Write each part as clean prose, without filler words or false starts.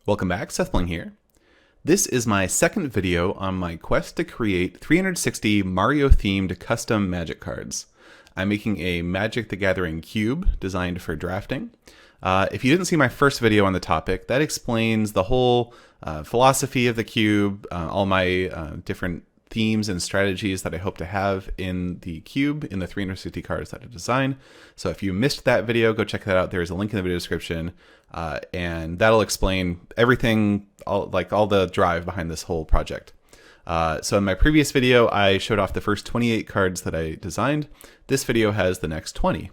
Welcome back, SethBling here. This is my second video on my quest to create 360 Mario-themed custom Magic cards. I'm making a Magic the Gathering cube designed for drafting. If you didn't see my first video on the topic, that explains the whole philosophy of the cube, all my different themes and strategies that I hope to have in the cube, in the 360 cards that I design. So if you missed that video, go check that out. There's a link in the video description, and that'll explain everything, all the drive behind this whole project. So in my previous video, I showed off the first 28 cards that I designed. This video has the next 20.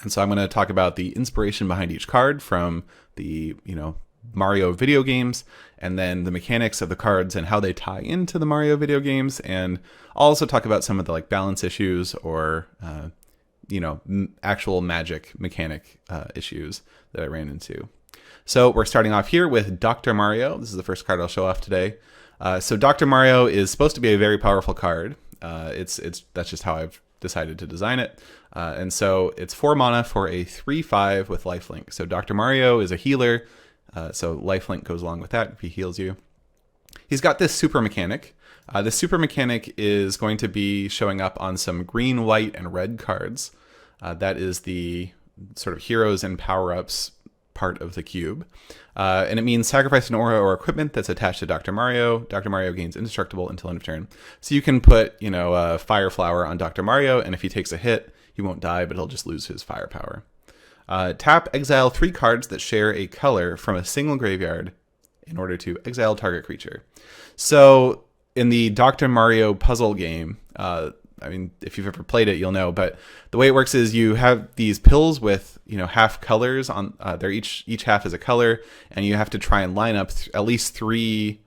And so I'm going to talk about the inspiration behind each card from the, Mario video games, and then the mechanics of the cards and how they tie into the Mario video games. And I'll also talk about some of the balance issues or, actual magic mechanic issues that I ran into. So we're starting off here with Dr. Mario. This is the first card I'll show off today. So Dr. Mario is supposed to be a very powerful card. That's just how I've decided to design it. And so it's 4 mana for a 3/5 with lifelink. So Dr. Mario is a healer. So lifelink goes along with that if he heals you. He's got this super mechanic. This super mechanic is going to be showing up on some green, white, and red cards. That is the sort of heroes and power-ups part of the cube. And it means sacrifice an aura or equipment that's attached to Dr. Mario. Dr. Mario gains indestructible until end of turn. So you can put, a fire flower on Dr. Mario, and if he takes a hit, he won't die, but he'll just lose his firepower. Tap, exile 3 cards that share a color from a single graveyard in order to exile target creature. So in the Dr. Mario puzzle game, if you've ever played it, you'll know, but the way it works is you have these pills with, half colors on, they're each half is a color, and you have to try and line up at least three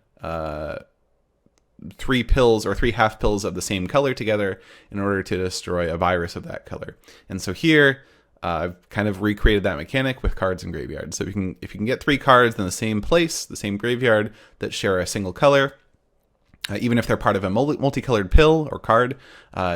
pills or 3 half pills of the same color together in order to destroy a virus of that color. And so here, I've kind of recreated that mechanic with cards and graveyards. So if you can get 3 cards in the same place, the same graveyard, that share a single color, even if they're part of a multicolored pill or card,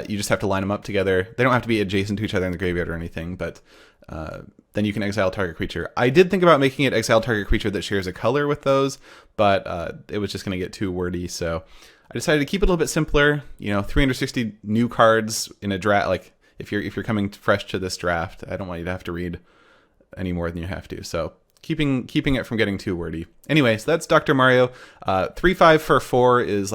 you just have to line them up together. They don't have to be adjacent to each other in the graveyard or anything, but then you can exile target creature. I did think about making it exile target creature that shares a color with those, but it was just going to get too wordy, so I decided to keep it a little bit simpler. 360 new cards in a draft, if you're coming fresh to this draft, I don't want you to have to read any more than you have to. So keeping it from getting too wordy. Anyway, so that's Dr. Mario. 3/5 for 4 is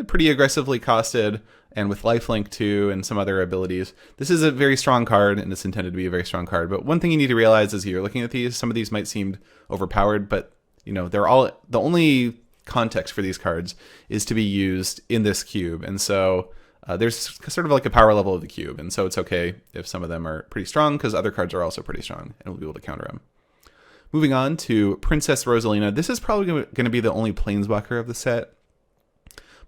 pretty aggressively costed, and with lifelink too and some other abilities. This is a very strong card, and it's intended to be a very strong card. But one thing you need to realize as you're looking at these, some of these might seem overpowered, but they're all, the only context for these cards is to be used in this cube. And so there's sort of a power level of the cube, and so it's okay if some of them are pretty strong because other cards are also pretty strong, and we'll be able to counter them. Moving on to Princess Rosalina. This is probably going to be the only Planeswalker of the set,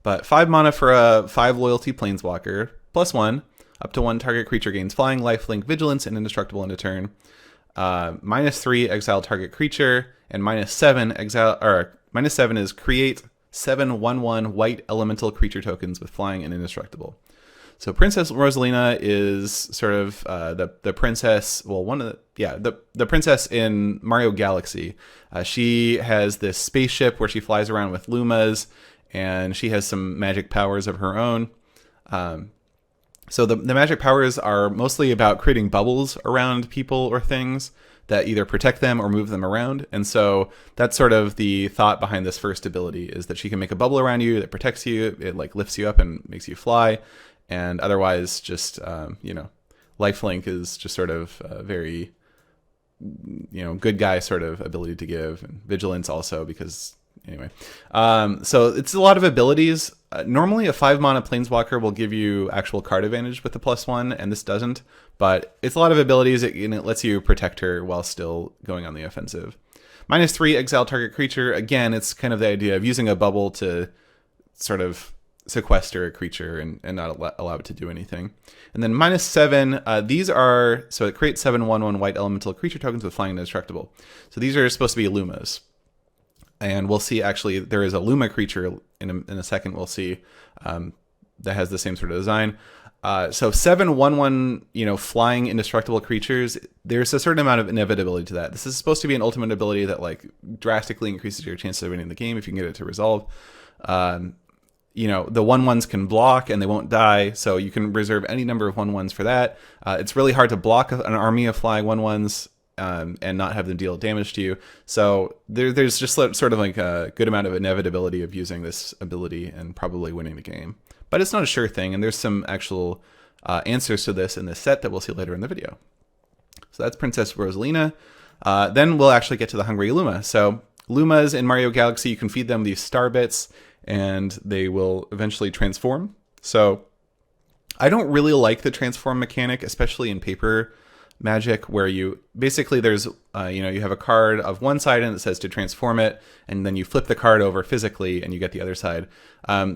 but 5 mana for a 5 loyalty Planeswalker, +1, up to 1 target creature gains flying, lifelink, vigilance, and indestructible end of turn. -3 exile target creature, and -7 exile, or -7 is create 7 1/1 white elemental creature tokens with flying and indestructible. So Princess Rosalina is sort of the princess. Well, the princess in Mario Galaxy. She has this spaceship where she flies around with Lumas, and she has some magic powers of her own. So the magic powers are mostly about creating bubbles around people or things that either protect them or move them around. And so that's sort of the thought behind this first ability, is that she can make a bubble around you that protects you. It lifts you up and makes you fly. And otherwise just, lifelink is just sort of a very, good guy sort of ability to give. And vigilance also, because anyway. So it's a lot of abilities. Normally a 5 mana Planeswalker will give you actual card advantage with the +1, and this doesn't. But it's a lot of abilities, and it lets you protect her while still going on the offensive. -3 exile target creature. Again, it's kind of the idea of using a bubble to sort of sequester a creature and not allow it to do anything. And then -7, these are, so it creates 7 1/1 white elemental creature tokens with flying and indestructible. So these are supposed to be Lumas. And we'll see, actually, there is a Luma creature in a second we'll see that has the same sort of design. So 7/1/1, flying indestructible creatures, there's a certain amount of inevitability to that. This is supposed to be an ultimate ability that like drastically increases your chances of winning the game if you can get it to resolve. The 1/1s can block and they won't die, so you can reserve any number of 1/1s for that. It's really hard to block an army of flying 1/1s and not have them deal damage to you. So there's just sort of like a good amount of inevitability of using this ability and probably winning the game. But it's not a sure thing, and there's some actual answers to this in this set that we'll see later in the video. So that's Princess Rosalina. Then we'll actually get to the Hungry Luma. So Lumas in Mario Galaxy, you can feed them these star bits, and they will eventually transform. So I don't really like the transform mechanic, especially in paper Magic, where you basically there's you have a card of one side and it says to transform it, and then you flip the card over physically and you get the other side.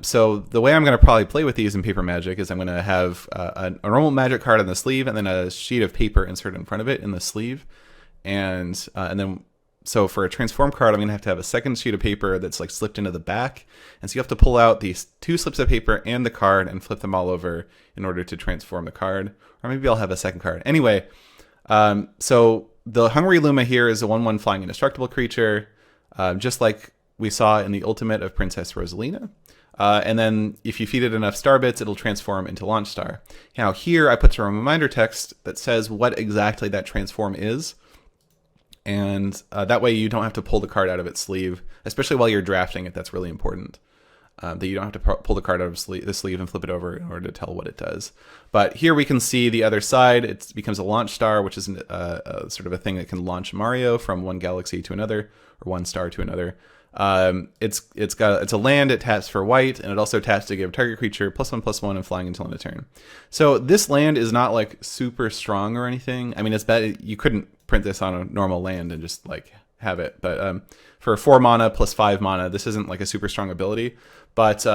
So the way I'm going to probably play with these in paper Magic is I'm going to have a normal Magic card on the sleeve and then a sheet of paper inserted in front of it in the sleeve, and then so for a transform card I'm going to have a second sheet of paper that's like slipped into the back, and so you have to pull out these two slips of paper and the card and flip them all over in order to transform the card. Or maybe I'll have a second card. Anyway, so the Hungry Luma here is a 1/1 flying indestructible creature, just like we saw in the ultimate of Princess Rosalina. And then if you feed it enough star bits, it'll transform into Launch Star. Now here I put some reminder text that says what exactly that transform is. And that way you don't have to pull the card out of its sleeve, especially while you're drafting it. That's really important. That you don't have to pull the card out of the sleeve and flip it over in order to tell what it does. But here we can see the other side. It becomes a Launch Star, which is sort of a thing that can launch Mario from one galaxy to another, or one star to another. It's a land. It taps for white, and it also taps to give target creature +1/+1 and flying until end of turn. So this land is not like super strong or anything. I mean, it's bad. You couldn't print this on a normal land and just like have it. But for 4 mana plus 5 mana, this isn't like a super strong ability. But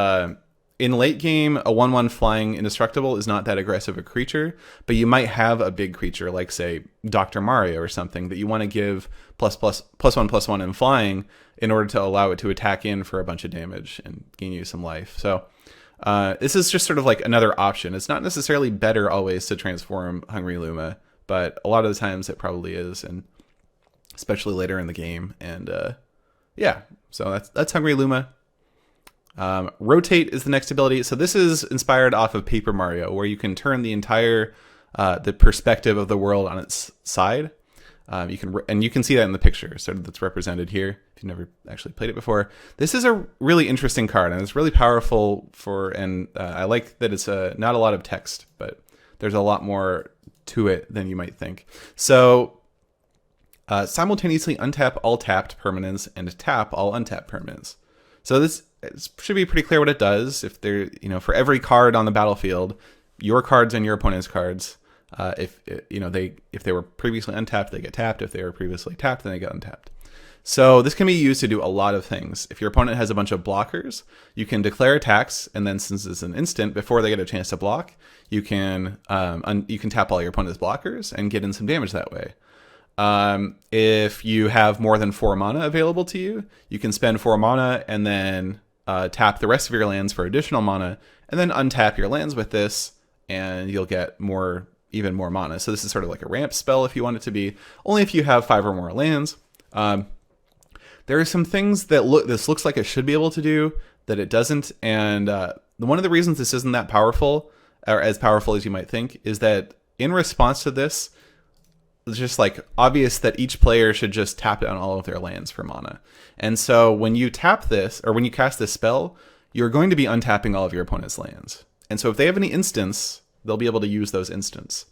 in late game, a 1/1 flying indestructible is not that aggressive a creature, but you might have a big creature like, say, Dr. Mario or something that you want to give +1/+1 in flying in order to allow it to attack in for a bunch of damage and gain you some life. So this is just sort of like another option. It's not necessarily better always to transform Hungry Luma, but a lot of the times it probably is, and especially later in the game. And yeah, so that's Hungry Luma. Rotate is the next ability. So this is inspired off of Paper Mario, where you can turn the entire the perspective of the world on its side. You can see that in the picture, sort of that's represented here. If you've never actually played it before, this is a really interesting card, and it's really powerful and I like that it's not a lot of text, but there's a lot more to it than you might think. So simultaneously untap all tapped permanents and tap all untapped permanents. So this should be pretty clear what it does. If they're, for every card on the battlefield, your cards and your opponent's cards, if they were previously untapped, they get tapped. If they were previously tapped, then they get untapped. So this can be used to do a lot of things. If your opponent has a bunch of blockers, you can declare attacks, and then since it's an instant, before they get a chance to block, you can tap all your opponent's blockers and get in some damage that way. If you have more than 4 mana available to you, you can spend 4 mana and then tap the rest of your lands for additional mana, and then untap your lands with this, and you'll get even more mana. So this is sort of like a ramp spell if you want it to be, only if you have 5 or more lands. There are some things that this looks like it should be able to do that it doesn't, and one of the reasons this isn't that powerful, or as powerful as you might think, is that in response to this, it's just like obvious that each player should just tap down all of their lands for mana. And so when you tap this, or when you cast this spell, you're going to be untapping all of your opponent's lands. And so if they have any instants, they'll be able to use those instants.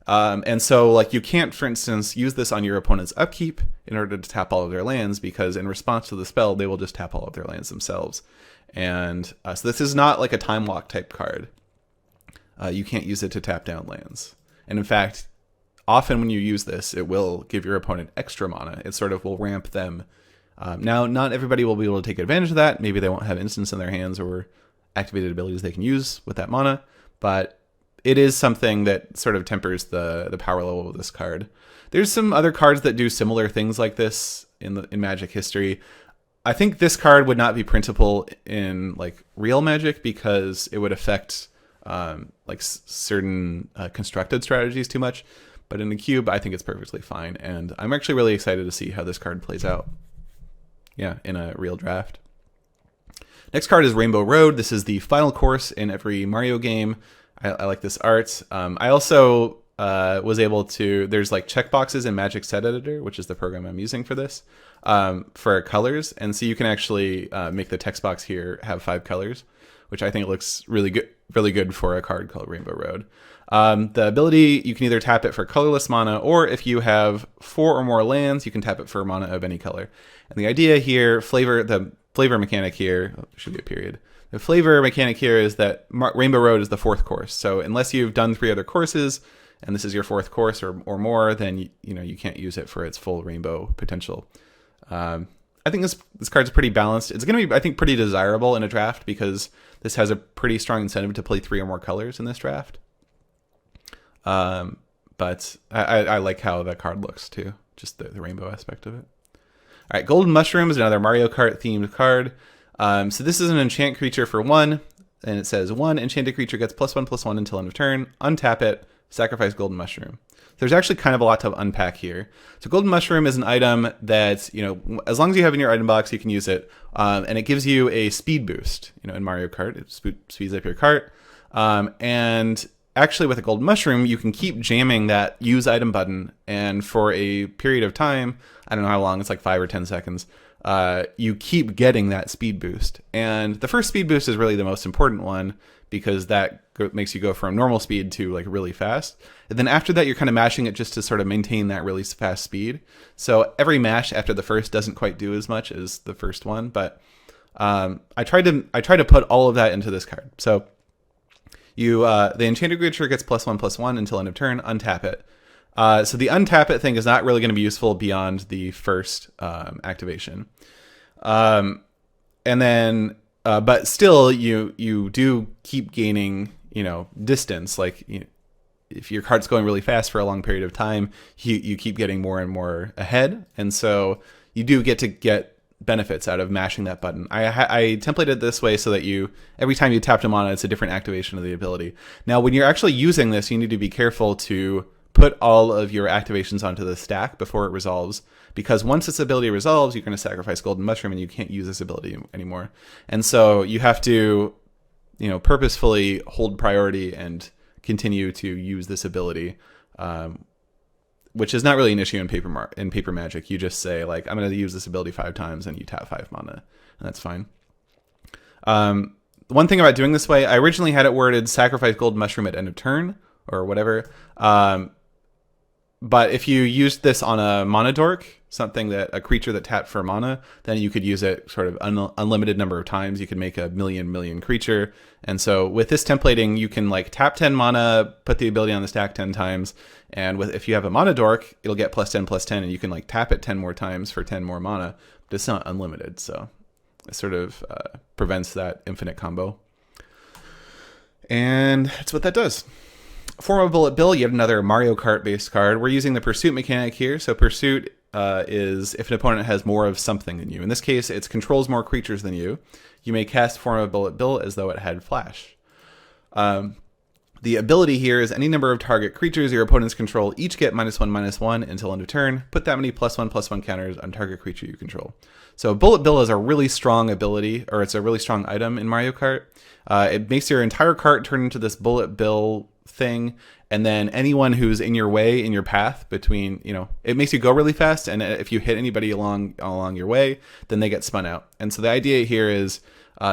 And so like you can't, for instance, use this on your opponent's upkeep in order to tap all of their lands, because in response to the spell, they will just tap all of their lands themselves. And so this is not like a time lock type card. You can't use it to tap down lands. And in fact, often when you use this, it will give your opponent extra mana. It sort of will ramp them. Now, not everybody will be able to take advantage of that. Maybe they won't have instants in their hands or activated abilities they can use with that mana, but it is something that sort of tempers the power level of this card. There's some other cards that do similar things like this in Magic history. I think this card would not be printable in like real Magic because it would affect like certain constructed strategies too much. But in a cube, I think it's perfectly fine. And I'm actually really excited to see how this card plays out. Yeah, in a real draft. Next card is Rainbow Road. This is the final course in every Mario game. I like this art. I also was able to, there's like checkboxes in Magic Set Editor, which is the program I'm using for this, for colors. And so you can actually make the text box here have 5 colors, which I think looks really good for a card called Rainbow Road. The ability, you can either tap it for colorless mana, or if you have 4 or more lands, you can tap it for mana of any color. And the idea here, the flavor mechanic here, there should be a period. The flavor mechanic here is that Rainbow Road is the 4th course. So unless you've done 3 other courses, and this is your 4th course or more, then you can't use it for its full rainbow potential. I think this card's pretty balanced. It's going to be, I think, pretty desirable in a draft because this has a pretty strong incentive to play 3 or more colors in this draft. But I like how that card looks too, just the rainbow aspect of it. All right, Golden Mushroom is another Mario Kart themed card. So this is an enchant creature for 1, and it says 1 enchanted creature gets +1/+1 until end of turn. Untap it, sacrifice Golden Mushroom. There's actually kind of a lot to unpack here. So Golden Mushroom is an item that, as long as you have in your item box, you can use it. And it gives you a speed boost, in Mario Kart. It speeds up your cart. And actually with a Golden Mushroom, you can keep jamming that use item button. And for a period of time, I don't know how long, it's like 5 or 10 seconds, you keep getting that speed boost. And the first speed boost is really the most important one, because that makes you go from normal speed to like really fast. And then after that, you're kind of mashing it just to sort of maintain that really fast speed. So every mash after the first doesn't quite do as much as the first one, but I tried to put all of that into this card. So the enchanted creature gets +1/+1 until end of turn. Untap it. So the untap it thing is not really going to be useful beyond the first activation. And then but still, you do keep gaining, distance. Like, if your cart's going really fast for a long period of time, you keep getting more and more ahead, and so you do get benefits out of mashing that button. I templated it this way so that every time you tap them on, it's a different activation of the ability. Now, when you're actually using this, you need to be careful to put all of your activations onto the stack before it resolves, because once this ability resolves, you're going to sacrifice Golden Mushroom and you can't use this ability anymore. And so you have to, purposefully hold priority and continue to use this ability, which is not really an issue in paper Magic. You just say, like, I'm going to use this ability 5 times, and you tap 5 mana, and that's fine. One thing about doing this way, I originally had it worded sacrifice Golden Mushroom at end of turn or whatever. But if you used this on a mana dork, a creature that tapped for mana, then you could use it sort of unlimited number of times. You could make a million creature. And so with this templating, you can like tap 10 mana, put the ability on the stack 10 times. And if you have a mana dork, it'll get +10/+10, and you can like tap it 10 more times for 10 more mana, but it's not unlimited. So it sort of prevents that infinite combo. And that's what that does. Form of Bullet Bill, yet another Mario Kart based card. We're using the Pursuit mechanic here. So Pursuit is if an opponent has more of something than you. In this case, it controls more creatures than you. You may cast Form of Bullet Bill as though it had Flash. The ability here is any number of target creatures your opponents control each get -1/-1 until end of turn. Put that many +1/+1 counters on target creature you control. So Bullet Bill is a really strong ability, or it's a really strong item in Mario Kart. It makes your entire cart turn into this Bullet Bill thing, and then anyone who's in your way, in your path between, it makes you go really fast, and if you hit anybody along your way, then they get spun out. And so the idea here is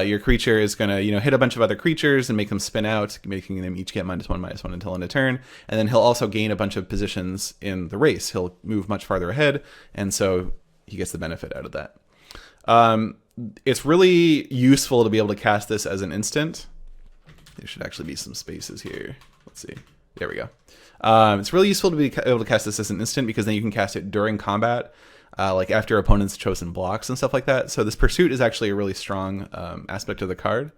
your creature is going to, hit a bunch of other creatures and make them spin out, making them each get -1/-1 until end of turn. And then he'll also gain a bunch of positions in the race. He'll move much farther ahead, and so he gets the benefit out of that. It's really useful to be able to cast this as an instant. There should actually be some spaces here. Let's see. There we go. It's really useful to be able to cast this as an instant, because then you can cast it during combat, like after opponents' chosen blocks and stuff like that. So this Pursuit is actually a really strong aspect of the card.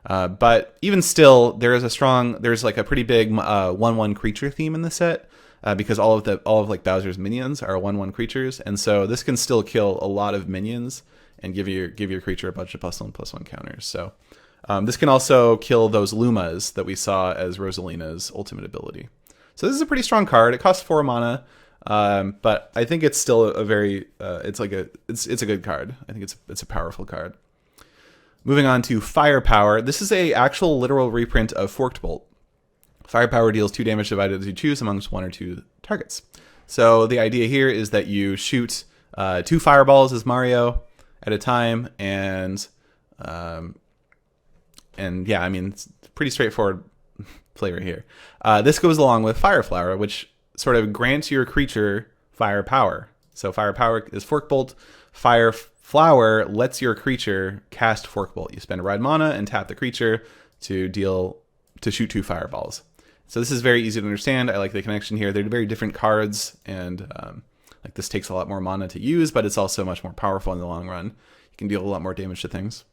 But even still, there's like a pretty big 1/1 creature theme in the set, because all of like Bowser's minions are 1/1 creatures, and so this can still kill a lot of minions and give your creature a bunch of +1/+1 counters. So This can also kill those Lumas that we saw as Rosalina's ultimate ability. So this is a pretty strong card. It costs 4 mana, but I think it's still a very it's a good card. I think it's a powerful card. Moving on to Firepower. This is a actual literal reprint of Forked Bolt. Firepower deals 2 damage divided as you choose amongst 1 or 2 targets. So the idea here is that you shoot 2 fireballs as Mario at a time, and yeah, I mean, it's pretty straightforward flavor here. This goes along with Fire Flower, which sort of grants your creature firepower. So Firepower is Fork Bolt. Fire Flower lets your creature cast Fork Bolt. You spend a red mana and tap the creature to shoot 2 fireballs. So this is very easy to understand. I like the connection here. They're very different cards, and like this takes a lot more mana to use, but it's also much more powerful in the long run. You can deal a lot more damage to things.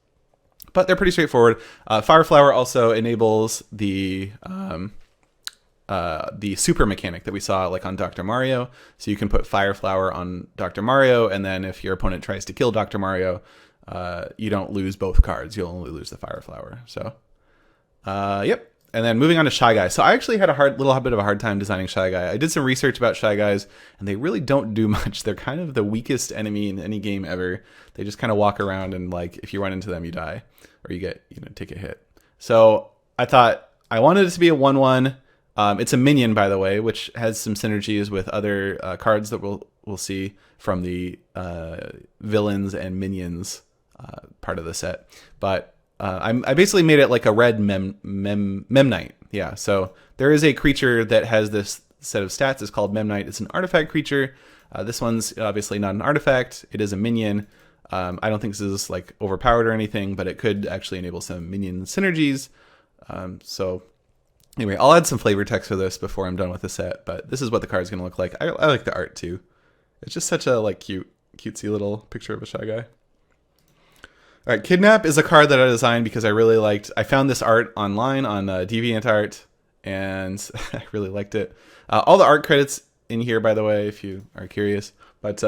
But they're pretty straightforward. Fire Flower also enables the super mechanic that we saw like on Dr. Mario. So you can put Fire Flower on Dr. Mario, and then if your opponent tries to kill Dr. Mario, you don't lose both cards. You'll only lose the Fire Flower. So, yep. And then moving on to Shy Guy. So I actually had a little bit of a hard time designing Shy Guy. I did some research about Shy Guys, and they really don't do much. They're kind of the weakest enemy in any game ever. They just kind of walk around, and like if you run into them, you die, or you get take a hit. So I thought I wanted it to be a 1/1. It's a minion, by the way, which has some synergies with other cards that we'll see from the villains and minions part of the set. But I basically made it like a red Memnite. Yeah, so there is a creature that has this set of stats. It's called Memnite. It's an artifact creature. This one's obviously not an artifact. It is a minion. I don't think this is like overpowered or anything, but it could actually enable some minion synergies. So anyway, I'll add some flavor text for this before I'm done with the set, but this is what the card's going to look like. I like the art too. It's just such a like cutesy little picture of a Shy Guy. All right, Kidnap is a card that I designed because I found this art online on DeviantArt, and I really liked it. All the art credits in here, by the way, if you are curious. But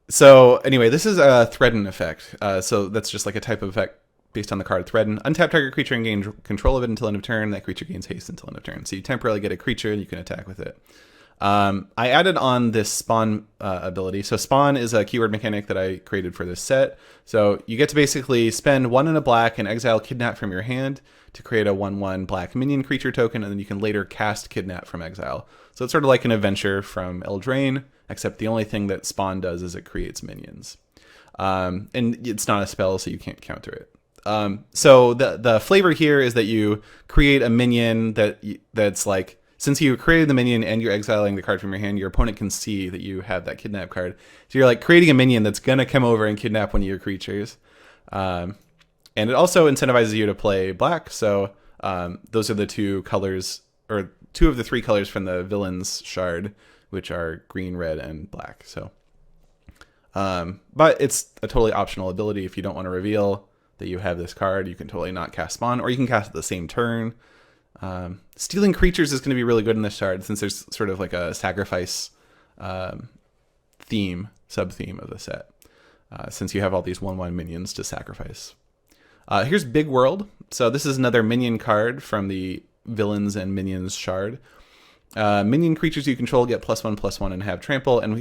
so anyway, this is a Threaten effect. So that's just like a type of effect based on the card Threaten. Untap target creature and gain control of it until end of turn. That creature gains haste until end of turn. So you temporarily get a creature and you can attack with it. I added on this Spawn ability. So Spawn is a keyword mechanic that I created for this set. So you get to basically spend 1 and a black and exile Kidnap from your hand to create a 1/1 black minion creature token, and then you can later cast Kidnap from exile. So it's sort of like an adventure from Eldraine, except the only thing that Spawn does is it creates minions. And it's not a spell, so you can't counter it. So the flavor here is that you create a minion that's like, since you created the minion and you're exiling the card from your hand, your opponent can see that you have that Kidnap card. So you're like creating a minion that's going to come over and kidnap one of your creatures. And it also incentivizes you to play black. So those are the 2 colors, or 2 of the 3 colors from the villain's shard, which are green, red, and black. So, but it's a totally optional ability. If you don't want to reveal that you have this card, you can totally not cast Spawn, or you can cast it the same turn. Stealing creatures is going to be really good in this shard, since there's sort of like a sacrifice sub-theme of the set, since you have all these 1/1 minions to sacrifice. Here's Big World. So this is another minion card from the Villains and Minions shard. Minion creatures you control get +1/+1 and have trample, and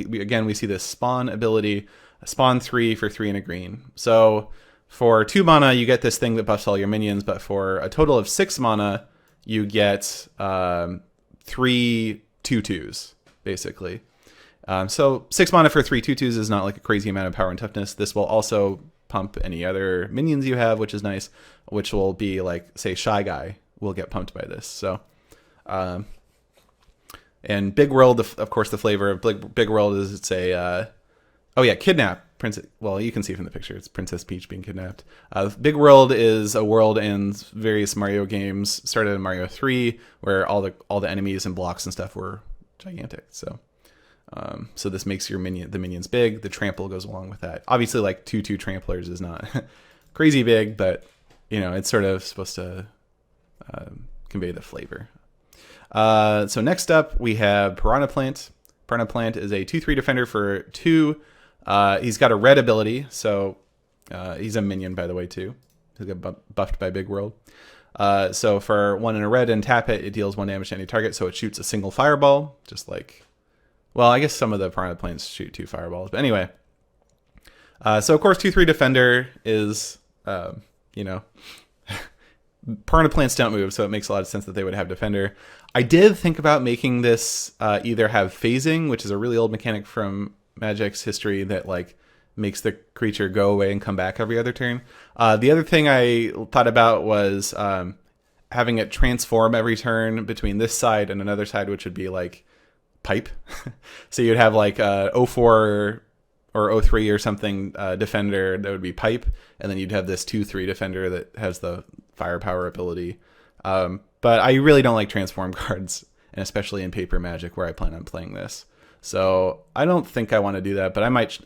we see this Spawn ability, Spawn 3 for 3 and a green. So for 2 mana, you get this thing that buffs all your minions, but for a total of 6 mana, you get 3 2/2s, basically. So 6 mana for 3 2/2s is not like a crazy amount of power and toughness. This will also pump any other minions you have, which is nice, which will be like, say, Shy Guy will get pumped by this. So, and Big World, of course, the flavor of Big World is it's a, Kidnap. Princess, well, you can see from the picture, it's Princess Peach being kidnapped. Big World is a world in various Mario games. Started in Mario 3, where all the enemies and blocks and stuff were gigantic. So, so this makes the minions big. The trample goes along with that. Obviously, like 2/2 tramplers is not crazy big, but it's sort of supposed to convey the flavor. So next up we have Piranha Plant. Piranha Plant is a 2/3 defender for 2. He's got a red ability, so he's a minion, by the way, too. He'll get buffed by Big World. So for 1 and a red and tap it, it deals 1 damage to any target. So it shoots a single fireball, just like, well, I guess some of the Piranha Planes shoot 2 fireballs. But anyway, so of course 2/3 defender is, you know, Piranha Plants don't move, so it makes a lot of sense that they would have defender. I did think about making this either have phasing, which is a really old mechanic from Magic's history that like makes the creature go away and come back every other turn. The other thing I thought about was having it transform every turn between this side and another side, which would be like pipe. So you'd have like 04 or 03 or something defender that would be pipe, and then you'd have this 2/3 defender that has the firepower ability. But I really don't like transform cards, and especially in Paper Magic where I plan on playing this. So I don't think I want to do that, but I might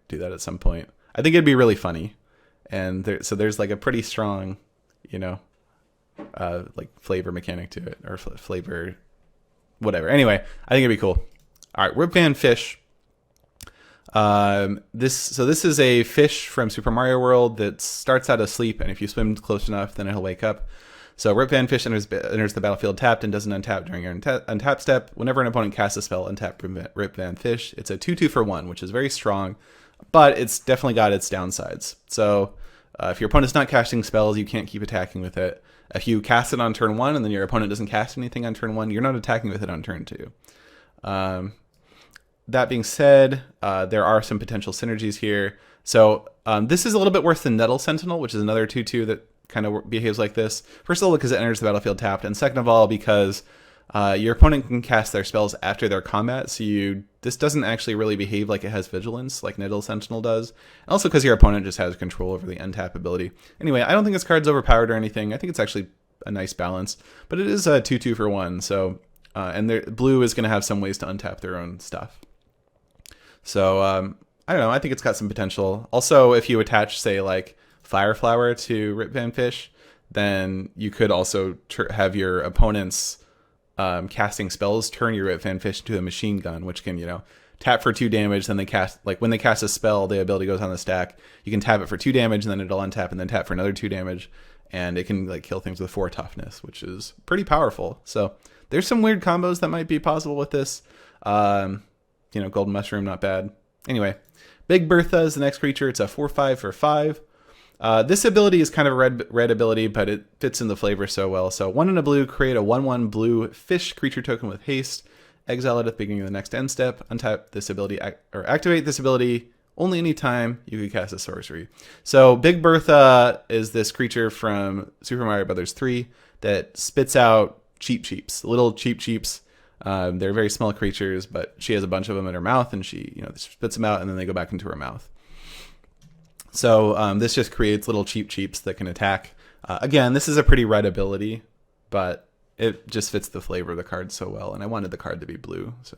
do that at some point. I think it'd be really funny, and there's like a pretty strong, you know, like flavor mechanic to it, or flavor, whatever. Anyway, I think it'd be cool. All right, Rip Van Fish. This is a fish from Super Mario World that starts out asleep, and if you swim close enough, then it'll wake up. So Rip Van Fish enters the battlefield tapped and doesn't untap during your untap step. Whenever an opponent casts a spell, untap Rip Van Fish. It's a 2/2 for 1, which is very strong, but it's definitely got its downsides. So if your opponent's not casting spells, you can't keep attacking with it. If you cast it on turn 1 and then your opponent doesn't cast anything on turn 1, you're not attacking with it on turn 2. That being said, there are some potential synergies here. So this is a little bit worse than Nettle Sentinel, which is another 2/2 that kind of behaves like this. First of all, because it enters the battlefield tapped, and second of all, because your opponent can cast their spells after their combat, so this doesn't actually really behave like it has vigilance, like Nettle Sentinel does. And also because your opponent just has control over the untap ability. Anyway, I don't think this card's overpowered or anything. I think it's actually a nice balance, but it is a 2/2 for 1. So, and blue is going to have some ways to untap their own stuff. So I don't know. I think it's got some potential. Also, if you attach, say, like Fireflower to Rip Van Fish, then you could also have your opponent's casting spells turn your Rip Van Fish into a machine gun, which can, you know, tap for 2 damage. Then they cast, like when they cast a spell, the ability goes on the stack. You can tap it for 2 damage, and then it'll untap, and then tap for another 2 damage, and it can like kill things with 4 toughness, which is pretty powerful. So there's some weird combos that might be possible with this. You know, Golden Mushroom, not bad. Anyway, Big Bertha is the next creature. It's a 4/5 for 5. This ability is kind of a red ability, but it fits in the flavor so well. So 1 and a blue, create a 1/1 blue fish creature token with haste. Exile it at the beginning of the next end step. Untap this ability, or activate this ability only anytime you can cast a sorcery. So Big Bertha is this creature from Super Mario Bros. 3 that spits out Cheep Cheeps, little Cheep Cheeps. They're very small creatures, but she has a bunch of them in her mouth, and she, you know, spits them out, and then they go back into her mouth. So this just creates little Cheep Cheeps that can attack. Again, this is a pretty red ability, but it just fits the flavor of the card so well, and I wanted the card to be blue. So,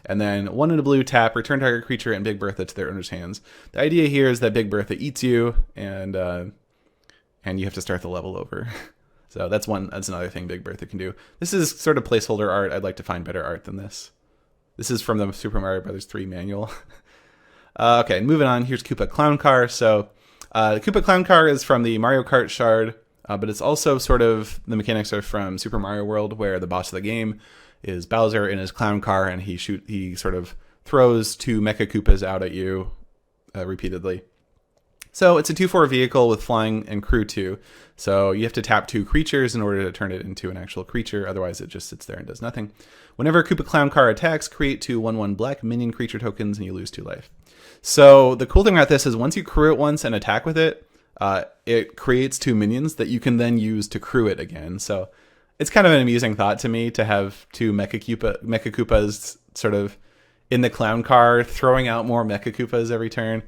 and then 1 and a blue, tap, return target creature and Big Bertha to their owner's hands. The idea here is that Big Bertha eats you, and you have to start the level over. So that's another thing Big Bertha can do. This is sort of placeholder art. I'd like to find better art than this. This is from the Super Mario Bros. 3 manual. Okay, moving on. Here's Koopa Clown Car. So the Koopa Clown Car is from the Mario Kart shard, but it's also sort of, the mechanics are from Super Mario World, where the boss of the game is Bowser in his clown car, and he sort of throws 2 Mecha Koopas out at you repeatedly. So it's a 2/4 vehicle with flying and crew 2. So you have to tap 2 creatures in order to turn it into an actual creature. Otherwise, it just sits there and does nothing. Whenever Koopa Clown Car attacks, create 2 1/1 black minion creature tokens, and you lose 2 life. So the cool thing about this is once you crew it once and attack with it, it creates 2 minions that you can then use to crew it again. So it's kind of an amusing thought to me to have 2 Mecha Koopas sort of in the clown car, throwing out more Mecha Koopas every turn.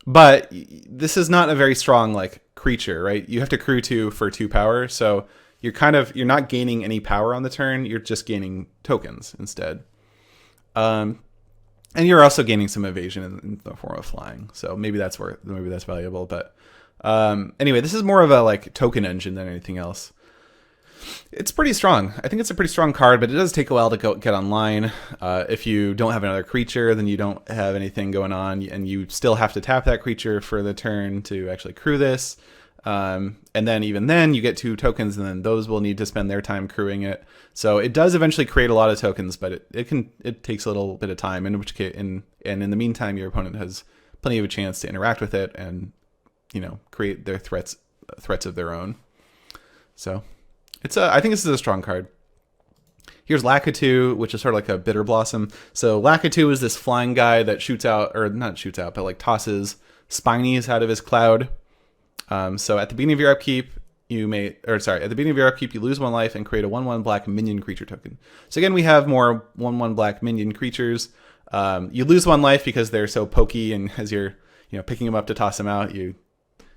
But this is not a very strong like creature, right? You have to crew 2 for 2 power, so you're not gaining any power on the turn. You're just gaining tokens instead, and you're also gaining some evasion in the form of flying. So maybe that's valuable. But anyway, this is more of a like token engine than anything else. It's pretty strong. I think it's a pretty strong card, but it does take a while to get online. If you don't have another creature, then you don't have anything going on, and you still have to tap that creature for the turn to actually crew this. And then even then, you get 2 tokens, and then those will need to spend their time crewing it. So it does eventually create a lot of tokens, but it takes a little bit of time. In which case, and in the meantime, your opponent has plenty of a chance to interact with it and create their threats of their own. So I think this is a strong card. Here's Lakitu, which is sort of like a Bitter Blossom. So Lakitu is this flying guy that shoots out, or not shoots out, but like tosses spinies out of his cloud. So at the beginning of your upkeep, you lose 1 life and create a 1/1 black minion creature token. So again, we have more 1/1 black minion creatures. You lose 1 life because they're so pokey, and as you're picking them up to toss them out, you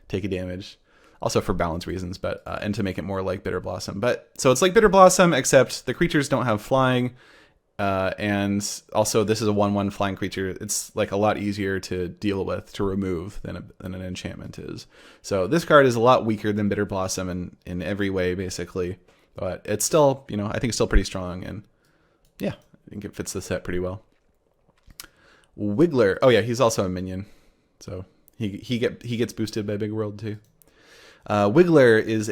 take a damage. Also for balance reasons, but and to make it more like Bitter Blossom. But so it's like Bitter Blossom, except the creatures don't have flying, and also this is a 1/1 flying creature. It's like a lot easier to deal with, to remove than an enchantment is. So this card is a lot weaker than Bitter Blossom in every way, basically. But it's still, I think it's still pretty strong, and yeah, I think it fits the set pretty well. Wiggler, oh yeah, he's also a minion, so he gets boosted by Big World too. Wiggler is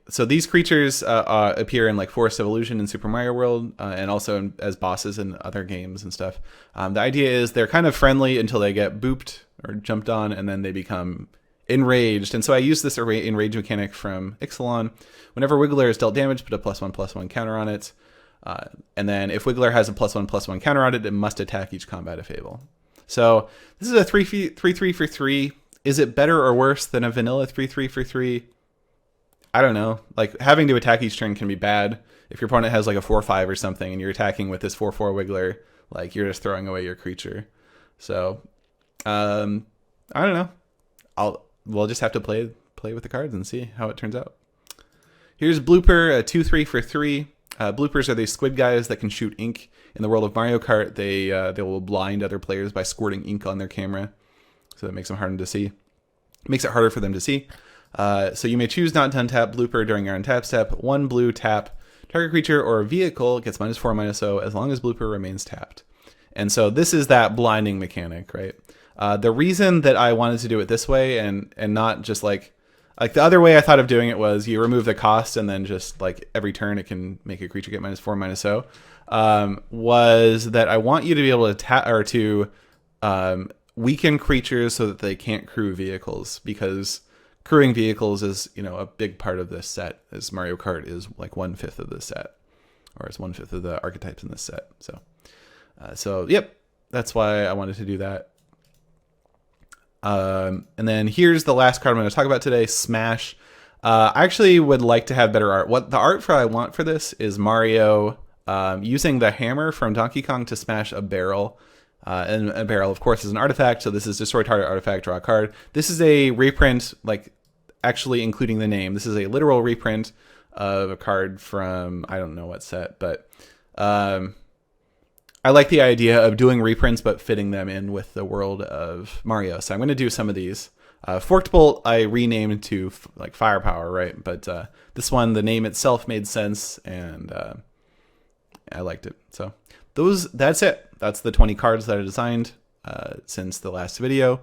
so these creatures appear in like Forest of Illusion in Super Mario World, and also as bosses in other games and stuff. The idea is they're kind of friendly until they get booped or jumped on, and then they become enraged. And so I use this enrage mechanic from Ixalan. Whenever Wiggler is dealt damage, put a +1/+1 counter on it. And then if Wiggler has a +1/+1 counter on it, it must attack each combat if able. So this is a 3/3 for 3. Is it better or worse than a vanilla 3/3 for 3? I don't know. Like, having to attack each turn can be bad. If your opponent has like a 4/5 or something and you're attacking with this 4/4 Wiggler, like, you're just throwing away your creature. So, I don't know. We'll just have to play with the cards and see how it turns out. Here's Blooper, a 2/3 for 3. Bloopers are these squid guys that can shoot ink. In the world of Mario Kart, they will blind other players by squirting ink on their camera. So that makes them harder to see. Makes it harder for them to see. So you may choose not to untap Blooper during your untap step. 1 blue tap. Target creature or vehicle gets -4/-0 as long as Blooper remains tapped. And so this is that blinding mechanic, right? The reason that I wanted to do it this way and not just like the other way I thought of doing it was you remove the cost and then just like every turn it can make a creature get -4/-0. Was that I want you to be able to tap or to weaken creatures so that they can't crew vehicles, because crewing vehicles is a big part of this set, as Mario Kart is like 1/5 of the set, or it's 1/5 of the archetypes in this set. So yep, that's why I wanted to do that. And then here's the last card I'm going to talk about today, Smash. I actually would like to have better art. What the art I want for this is Mario using the hammer from Donkey Kong to smash a barrel. And a barrel, of course, is an artifact, so this is destroy target artifact, draw a card. This is a reprint, like actually including the name. This is a literal reprint of a card from, I don't know what set, but I like the idea of doing reprints but fitting them in with the world of Mario. So I'm going to do some of these. Forked Bolt I renamed to like Firepower, right? But this one, the name itself made sense, and I liked it. So that's it. That's the 20 cards that I designed since the last video.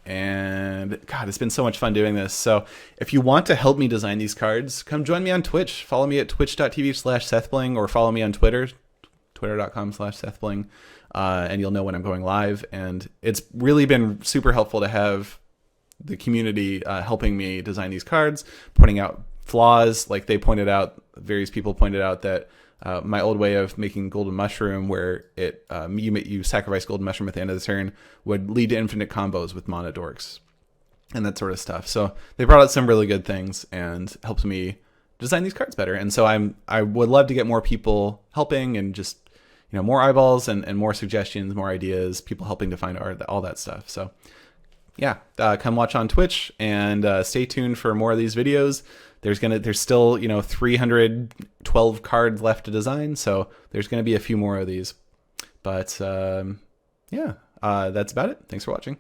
And God, it's been so much fun doing this. So if you want to help me design these cards, come join me on Twitch. Follow me at twitch.tv/SethBling, or follow me on Twitter, twitter.com/SethBling, and you'll know when I'm going live. And it's really been super helpful to have the community helping me design these cards, pointing out flaws. Like various people pointed out that my old way of making Golden Mushroom, where you sacrifice Golden Mushroom at the end of the turn, would lead to infinite combos with Mana Dorks and that sort of stuff. So they brought out some really good things and helped me design these cards better. And so I would love to get more people helping, and just more eyeballs and more suggestions, more ideas, people helping to find art, all that stuff. So yeah, come watch on Twitch, and stay tuned for more of these videos. There's still 312 cards left to design, so there's gonna be a few more of these. But yeah, that's about it. Thanks for watching.